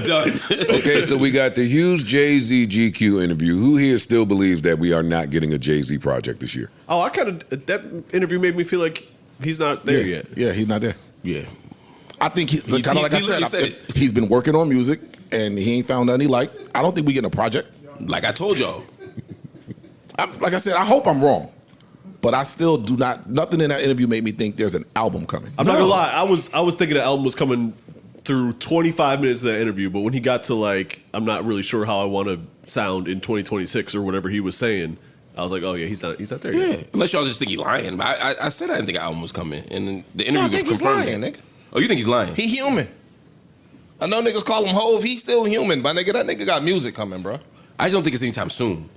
Done. Okay, so we got the Hughes Jay-Z GQ interview. Who here still believes that we are not getting a Jay-Z project this year? Oh, that interview made me feel like he's not there yet. Yeah, he's not there. Yeah. I think kind of like I said, it. he's been working on music and he ain't found nothing he like. I don't think we getting a project. Like I told y'all. Like I said, I hope I'm wrong, but I still do not. Nothing in that interview made me think there's an album coming. I'm not gonna lie. I was thinking the album was coming through 25 minutes of that interview, but when he got to like, I'm not really sure how I want to sound in 2026 or whatever he was saying, I was like, oh yeah, he's not there yet. Unless y'all just think he's lying. But I said I didn't think an album was coming, and the interview I was think he's confirmed. lying, nigga. Oh, you think he's lying? He human. I know niggas call him Hove. He's still human, my nigga. That nigga got music coming, bro. I just don't think it's anytime soon.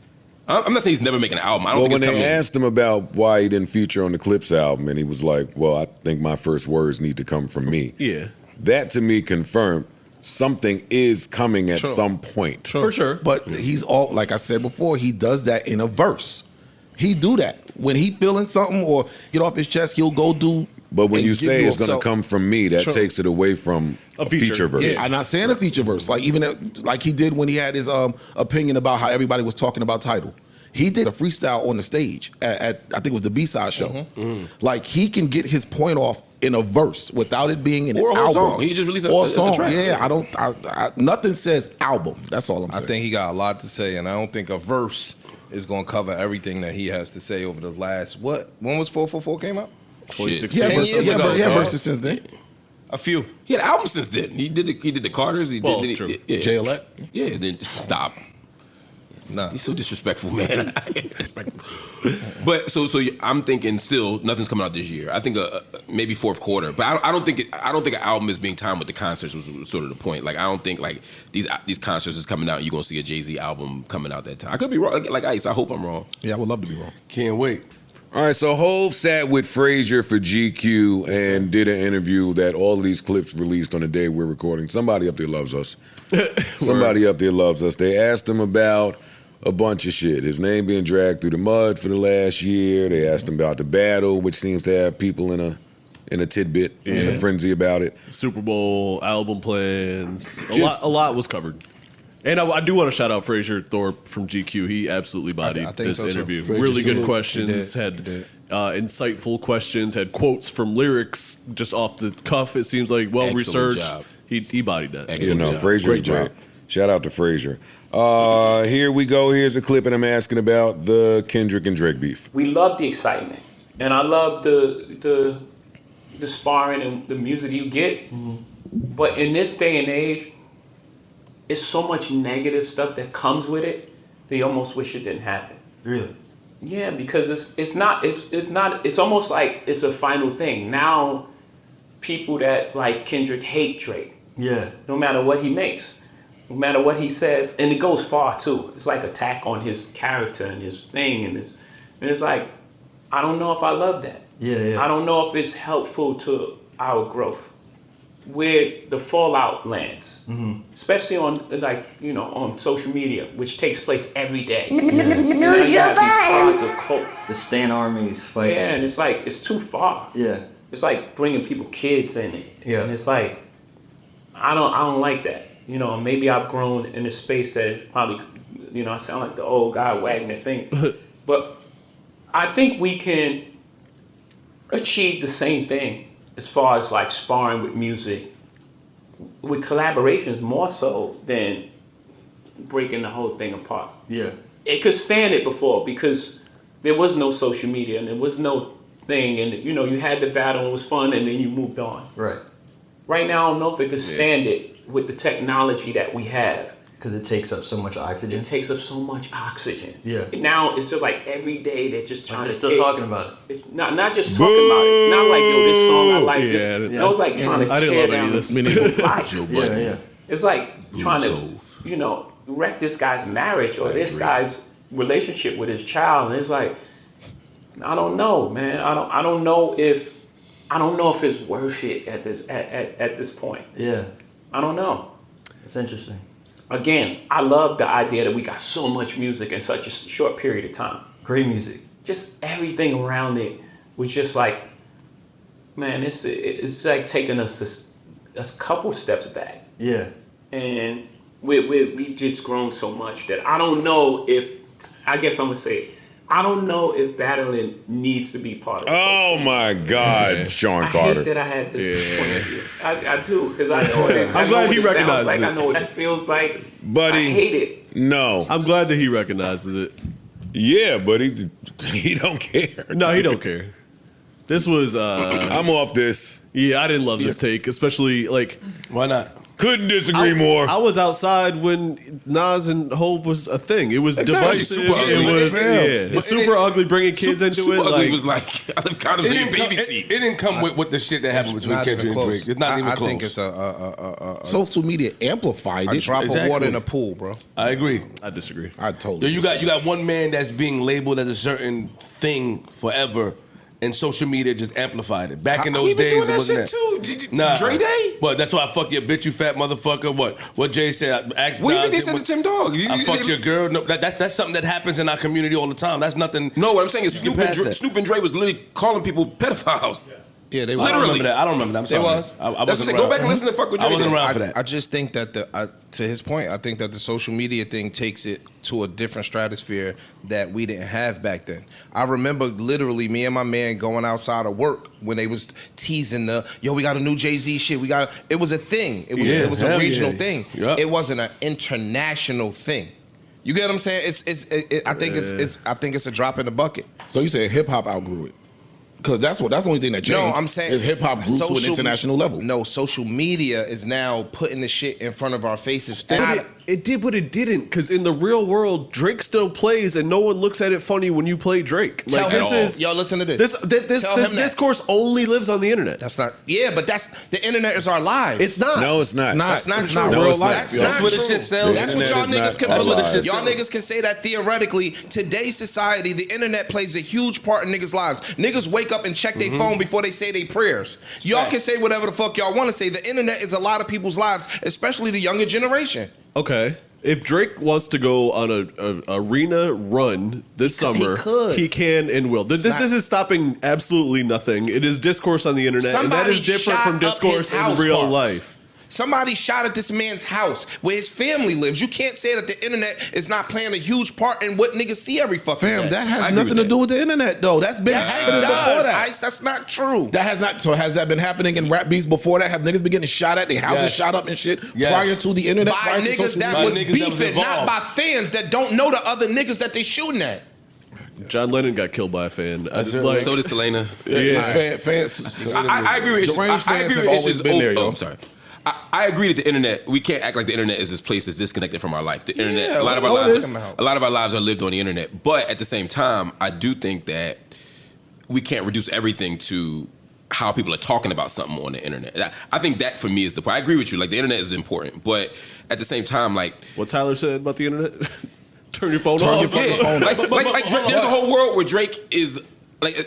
I'm not saying he's never making an album. I don't Well, think when it's they coming. asked him about why he didn't feature on the Clips album, and he was like, well, I think my first words need to come from me. Yeah. That, to me, confirmed something is coming at some point. For sure. But he's all, like I said before, he does that in a verse. He do that. When he feeling something or get off his chest, he'll go do. But when and you give say it's going to himself- come from me, that True. takes it away from a feature verse. Yeah, I'm not saying a feature verse. Like even like he did when he had his opinion about how everybody was talking about Tidal. He did a freestyle on the stage at I think it was the B-side show. Like he can get his point off in a verse without it being an Or a whole album. song. He can just release a song. track. Yeah, I nothing says album. That's all I'm saying. I think he got a lot to say, and I don't think a verse is gonna cover everything that he has to say over the last when was 444 came out? 2016. yeah, 10 verses, years yeah, ago, yeah, dog. verses since then. A few. He had an album since then. He did the Carters. He Well, did. true. Yeah. J-Elect. Yeah. Then stop. Nah. He's so disrespectful, man. But so I'm thinking still nothing's coming out this year. I think maybe fourth quarter. But I don't think an album is being timed with the concerts was sort of the point. Like I don't think like these concerts is coming out and you're gonna see a Jay-Z album coming out that time. I could be wrong. Like Ice, I hope I'm wrong. Yeah, I would love to be wrong. Can't wait. All right, so Hov sat with Frazier for GQ and did an interview that all of these clips released on the day we're recording. Somebody up there loves us. Somebody up there loves us. They asked him about a bunch of shit. His name being dragged through the mud for the last year. They asked him about the battle, which seems to have people in a tidbit, in a frenzy about it. Super Bowl, album plans. A lot was covered. And I do want to shout out Frazier Thorpe from GQ. He absolutely bodied I think this so, too. interview. Frazier Really good salute. questions. He Had did. insightful questions. Had quotes from lyrics just off the cuff. It seems like well Excellent researched. job. He bodied that. Excellent. You know, job. Frazier's Great great. job. Shout out to Frazier. Here we go. Here's a clip, and I'm asking about the Kendrick and Drake beef. We love the excitement, and I love the sparring and the music you get. But in this day and age, it's so much negative stuff that comes with it. They almost wish it didn't happen. Really? Yeah, because it's almost like it's a final thing. Now, people that like Kendrick hate Drake. Yeah. No matter what he makes, no matter what he says, and it goes far too. It's like attack on his character and his thing, and it's like, I don't know if I love that. Yeah. I don't know if it's helpful to our growth, where the fallout lands, especially on on social media, which takes place every day. Now you have these pods of cult. The Stan Army's fighting. Yeah, and it's like it's too far. Yeah. It's like bringing kids in it. Yeah. And it's like, I don't like that. You know, maybe I've grown in a space that probably, I sound like the old guy wagging the finger. But I think we can achieve the same thing as far as like sparring with music, with collaborations more so than breaking the whole thing apart. Yeah. It could stand it before because there was no social media and there was no thing, and you had the battle and it was fun, and then you moved on. Right. Right now, I don't know if it could stand it with the technology that we have. Because it takes up so much oxygen. It takes up so much oxygen. Yeah. Now it's just like every day they're just trying They're to still talking about it. It's not just talking about it. Not like, yo, this song I like. Yeah. This. No, it's like trying to I didn't tear love any down of this. people's life. Joe Yeah, Budden. yeah. It's like trying to, wreck this guy's marriage or this guy's relationship with his child, and it's like, I don't know, man. I don't know if it's worth it at this point. Yeah. I don't know. It's interesting. Again, I love the idea that we got so much music in such a short period of time. Great music. Just everything around it was just like, man, it's like taking us a couple steps back. Yeah. and we've just grown so much that I don't know if, I guess I'm gonna say it, I don't know if battling needs to be part of it. Oh my God, Sean I Carter. hate that I had this point of view. I do, because I know it. I'm glad he what it sounds recognizes like. it. I know what it feels like. Buddy. I hate it. No. I'm glad that he recognizes it. Yeah, but he don't care. No, he don't care. This was I'm off this. yeah, I didn't love this take, especially like Why not? Couldn't disagree more. I was outside when Nas and Hov was a thing. It was Exactly. divisive. Super ugly. It was But super ugly, bringing kids into Super it. Ugly Like, was like, I live kind of in your baby seat. It didn't come with the shit that happened between Not Kendrick even and close. Drake. It's not even I close. think it's a Social media amplified it. drop of Exactly. water in a pool, bro. I agree. I disagree. I totally. Yo, you got one man that's being labeled as a certain thing forever, and social media just amplified it. Back in those We been days, doing it that wasn't shit that. too. Nah, Dre Day? What? That's why I fuck your bitch, you fat motherfucker. What Jay said? What do you think they said to Tim Dog? I fucked your girl. No, that's something that happens in our community all the time. That's nothing. No, what I'm saying is You get past Snoop and Dre was literally calling people pedophiles. Yeah, they I were. don't remember that. I don't remember that. I'm sorry. was. I That's what I'm wasn't saying. Go around. back and listen to Fuck with Dre. I wasn't Day. around for that. I just think that to his point, I think that the social media thing takes it to a different stratosphere that we didn't have back then. I remember literally me and my man going outside of work when they was teasing we got a new Jay-Z shit. It was a thing. It was a hell regional yeah. thing. Yup. It wasn't an international thing. You get what I'm saying? I think it's a drop in the bucket. So you said hip hop outgrew it, because that's the only thing that changed. No, I'm saying is hip hop grew to an international level. No, social media is now putting the shit in front of our faces. But it did, but it didn't. Because in the real world, Drake still plays, and no one looks at it funny when you play Drake. Tell Like him- this is yo, listen to this. This Tell him that. discourse only lives on the internet. That's not. Yeah, but that's the internet is our lives. It's not. No, it's not. That's not It's true. not No, real it's not. life. That's Yo. not That's what true. the shit sells. That's what The y'all internet niggas is can not believe. our lives. Y'all niggas can say that theoretically. Today's society, the internet plays a huge part in niggas' lives. Niggas wake up and check their phone before they say their prayers. Y'all can say whatever the fuck y'all want to say. The internet is a lot of people's lives, especially the younger generation. Okay. If Drake wants to go on a arena run this summer, could. he can and will. This is stopping absolutely nothing. It is discourse on the internet, and that Somebody is different shot from up discourse his house, in real Parks. life. Somebody shot at this man's house where his family lives. You can't say that the internet is not playing a huge part in what niggas see every fucking Fam, day. that I has agree nothing with to that. do with the internet, though. That's been Yes, it happening before does, that. Ice. That's not true. That has not. So has that been happening in rap beats before that? Have niggas been getting shot at? Their houses Yes. shot up and shit Yes. prior to the internet? By prior to niggas social that media? was niggas that was beefing, not involved. by fans that don't know the other niggas that they shooting at. John Lennon got killed by a fan. So did Selena. yeah. Fans. I agree with Deranged I fans agree have with always issues. been there, Oh, yo. I'm sorry. I agree that the internet. We can't act like the internet is this place that's disconnected from our life. The internet. Yeah, a lot of our what lives. is? A lot of our lives are lived on the internet. But at the same time, I do think that we can't reduce everything to how people are talking about something on the internet. I think that for me is the point. I agree with you. Like the internet is important, but at the same time, like What Tyler said about the internet? Turn your phone Turn off. your fucking phone like off. Drake, there's a whole world where Drake is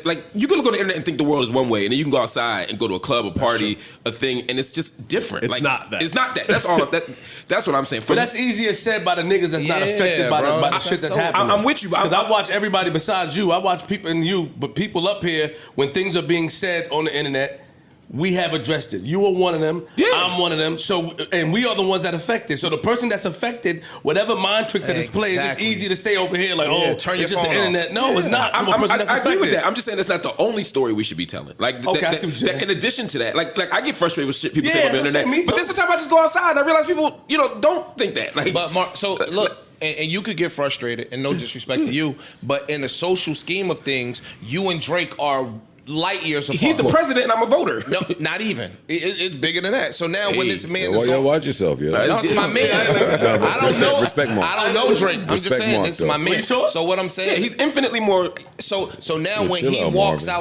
like you can look on the internet and think the world is one way, and then you can go outside and go to a club, a party, a thing, and it's just different. It's like, not that. It's not that. That's all. That's what I'm saying. But that's easier said by the niggas that's not Yeah, affected by bro. the shit that's So- happening. I'm with you, but Because I watch everybody besides you. I watch people and you, but people up here, when things are being said on the internet, we have addressed it. You are one of them. Yeah. I'm one of them. So, and we are the ones that affected. So the person that's affected, whatever mind trick that is played, it's just Exactly. ezy to say over here, like, Yeah, oh, turn your it's just the phone off. internet. No, it's not. I'm a person that's I agree affected. with that. I'm just saying that's not the only story we should be telling. Like, Okay, I see what you're saying. in addition to that, like I get frustrated with shit people Yeah, say on the that's what I'm internet. saying. Me But too. there's the time I just go outside and I realize people, don't think that. Like, But Mark, so look, and you could get frustrated, and no disrespect to you, but in the social scheme of things, you and Drake are light years apart. he's the president and I'm a voter. No, not even. It's bigger than that. So now when this man Yo, is yo, going, watch yourself, yo. Right. no, it's my man. I don't know. Respect Mark. I don't know Drake. I'm just Respect saying Mark, this is though. my man. You sure? So what I'm saying, Yeah, he's infinitely more. So now Yeah, when chill he out, walks Marvin.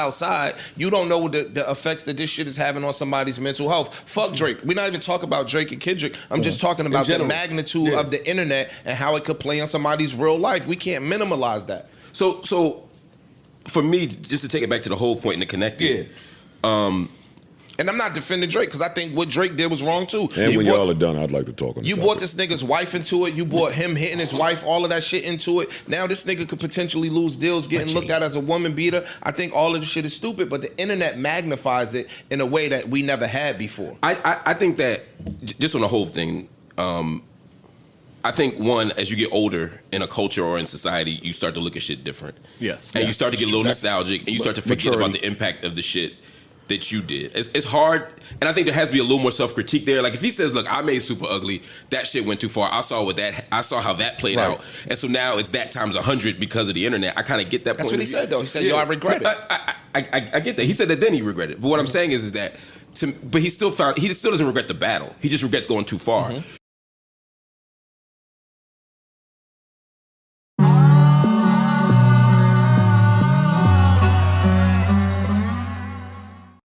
outside, you don't know the effects that this shit is having on somebody's mental health. Fuck Drake. We're not even talking about Drake and Kendrick. I'm just talking about the general. magnitude Yeah. of the internet and how it could play on somebody's real life. We can't minimalize that. So for me, just to take it back to the whole point and to connect it, And I'm not defending Drake because I think what Drake did was wrong too. And You when brought- y'all are done, I'd like to talk on the You topic. brought this nigga's wife into it. You brought him hitting his wife, all of that shit into it. Now this nigga could potentially lose deals, getting looked at as a woman beater. I think all of this shit is stupid, but the internet magnifies it in a way that we never had before. I think that just on the whole thing, I think one, as you get older in a culture or in society, you start to look at shit different. Yes. And you start to get a little nostalgic, and you start to forget about the impact of the shit that you did. It's hard, and I think there has to be a little more self-critique there. Like if he says, "Look, I made Super Ugly. That shit went too far. I saw how that played out, and so now it's that times 100 because of the internet." I kind of get that. That's point what he of view. said though. He said, "Yo, I regret it." I get that. He said that then he regretted it. But what I'm saying is that, but he still doesn't regret the battle. He just regrets going too far.